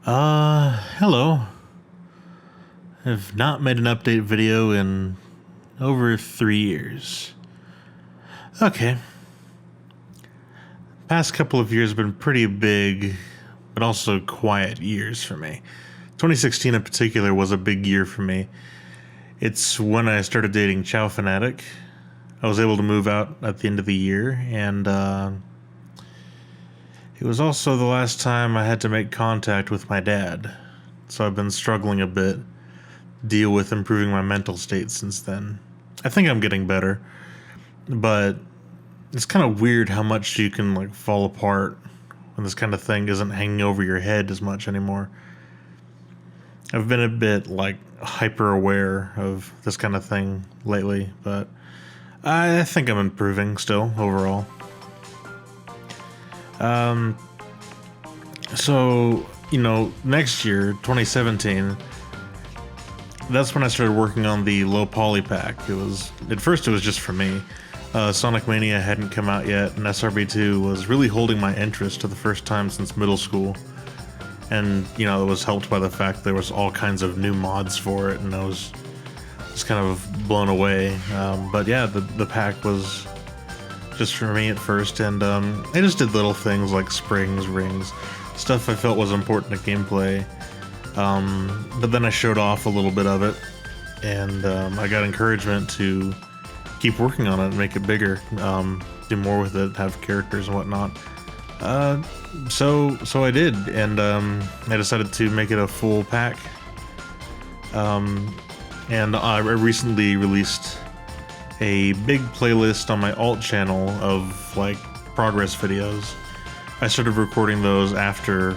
Hello. I've not made an update video in over 3 years. Okay. Past couple of years have been pretty big, but also quiet years for me. 2016 in particular was a big year for me. It's when I started dating Chow Fanatic. I was able to move out at the end of the year, and it was also the last time I had to make contact with my dad. So I've been struggling a bit, deal with improving my mental state since then. I think I'm getting better, but it's kind of weird how much you can fall apart when this kind of thing isn't hanging over your head as much anymore. I've been a bit hyper aware of this kind of thing lately, but I think I'm improving still overall. So, next year, 2017, that's when I started working on the Lowpoly Pact. At first it was just for me. Sonic Mania hadn't come out yet, and SRB2 was really holding my interest for the first time since middle school. And, it was helped by the fact there was all kinds of new mods for it, and I was just kind of blown away. But yeah, the pack was just for me at first, and I just did little things like springs, rings, stuff I felt was important to gameplay. But then I showed off a little bit of it, and I got encouragement to keep working on it and make it bigger, do more with it, have characters and whatnot. So I did, and I decided to make it a full pack. And I recently released a big playlist on my alt channel of progress videos. I started recording those after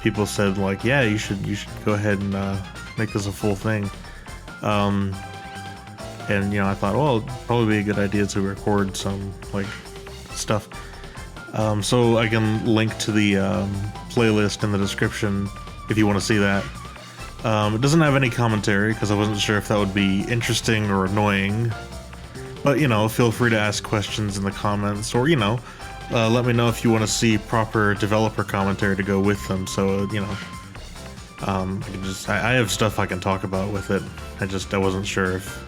people said yeah, you should go ahead and make this a full thing. And I thought, well, it'd probably be a good idea to record some stuff. So I can link to the playlist in the description if you want to see that. It doesn't have any commentary because I wasn't sure if that would be interesting or annoying. But, feel free to ask questions in the comments, or, let me know if you want to see proper developer commentary to go with them. So, I have stuff I can talk about with it. I wasn't sure if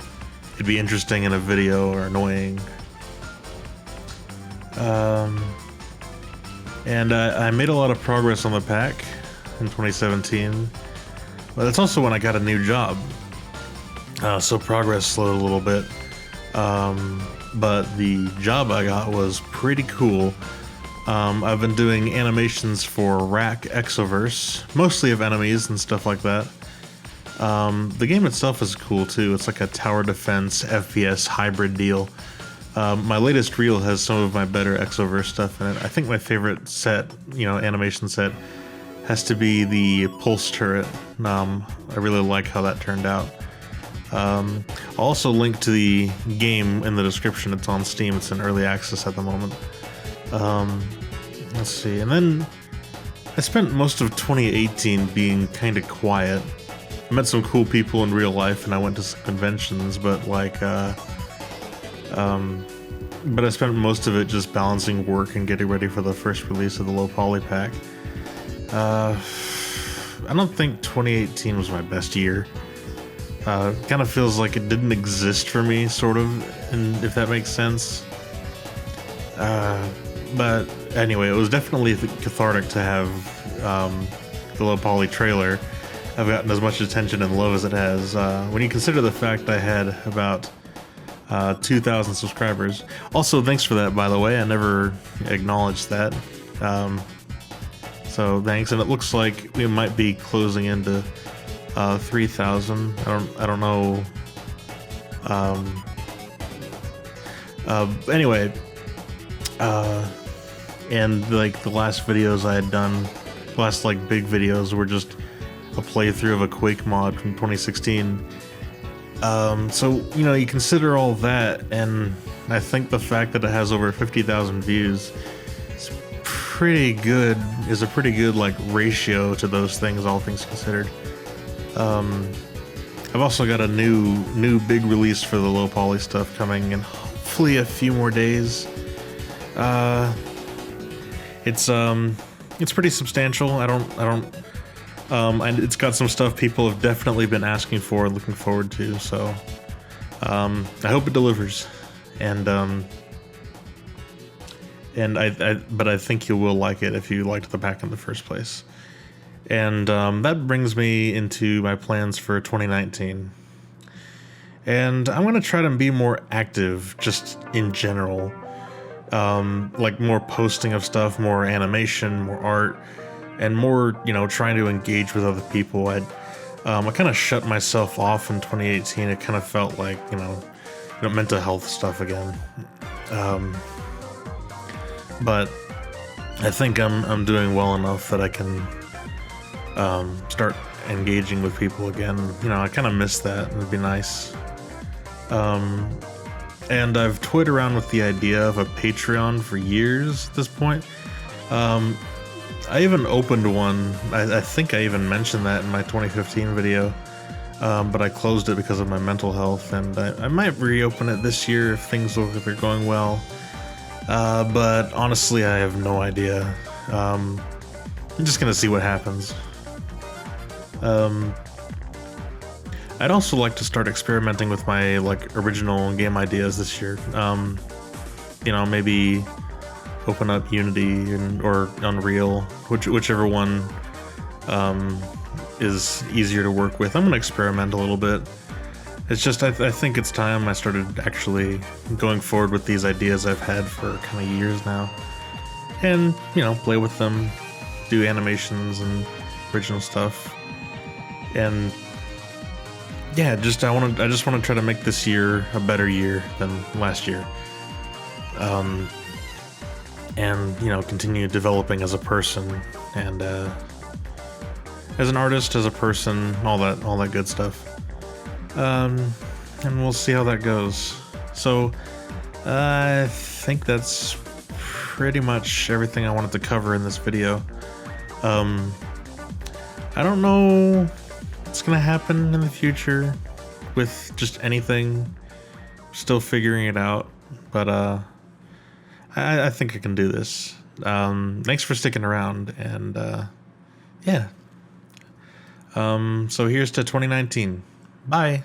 it'd be interesting in a video or annoying. And I made a lot of progress on the pack in 2017. But that's also when I got a new job. So progress slowed a little bit. But the job I got was pretty cool. I've been doing animations for Rack Exoverse, mostly of enemies and stuff like that. The game itself is cool too. It's like a tower defense FPS hybrid deal. My latest reel has some of my better Exoverse stuff in it. I think my favorite set, animation set, has to be the pulse turret. I really like how that turned out. I'll also link to the game in the description. It's on Steam. It's in early access at the moment. Let's see. And then I spent most of 2018 being kind of quiet. I met some cool people in real life, and I went to some conventions, but but I spent most of it just balancing work and getting ready for the first release of the Lowpoly Pack. I don't think 2018 was my best year. Kind of feels like it didn't exist for me, sort of, and if that makes sense. But anyway, it was definitely cathartic to have the Lowpoly trailer. I've gotten as much attention and love as it has. When you consider the fact I had about 2,000 subscribers. Also, thanks for that, by the way. I never acknowledged that. So thanks, and it looks like we might be closing into 3,000. I don't know. Anyway, and the last videos I had done, the last big videos were just a playthrough of a Quake mod from 2016. So you consider all that, and I think the fact that it has over 50,000 views is a pretty good ratio to those things, all things considered. I've also got a new big release for the Lowpoly stuff coming in hopefully a few more days. It's it's pretty substantial. And it's got some stuff people have definitely been asking for, looking forward to. So, I hope it delivers, and but I think you will like it if you liked the pack in the first place. And that brings me into my plans for 2019. And I'm gonna try to be more active, just in general. Like more posting of stuff, more animation, more art, and more, trying to engage with other people. I kind of shut myself off in 2018. It kind of felt like, mental health stuff again. But I think I'm doing well enough that I can start engaging with people again. I kind of miss that. It'd be nice. And I've toyed around with the idea of a Patreon for years at this point. I even opened one. I think I even mentioned that in my 2015 video, but I closed it because of my mental health, and I might reopen it this year if things look like they're going well. But honestly, I have no idea. I'm just gonna see what happens. I'd also like to start experimenting with my original game ideas this year. Maybe open up Unity or Unreal, whichever one is easier to work with. I'm gonna experiment a little bit. It's just I think it's time I started actually going forward with these ideas I've had for kind of years now, and play with them, do animations and original stuff, and yeah, I just want to try to make this year a better year than last year, and continue developing as a person and as an artist, as a person, all that good stuff. And we'll see how that goes. So I think that's pretty much everything I wanted to cover in this video. I don't know what's gonna happen in the future with just anything. Still figuring it out, but I think I can do this. Thanks for sticking around, and yeah. So here's to 2019. Bye.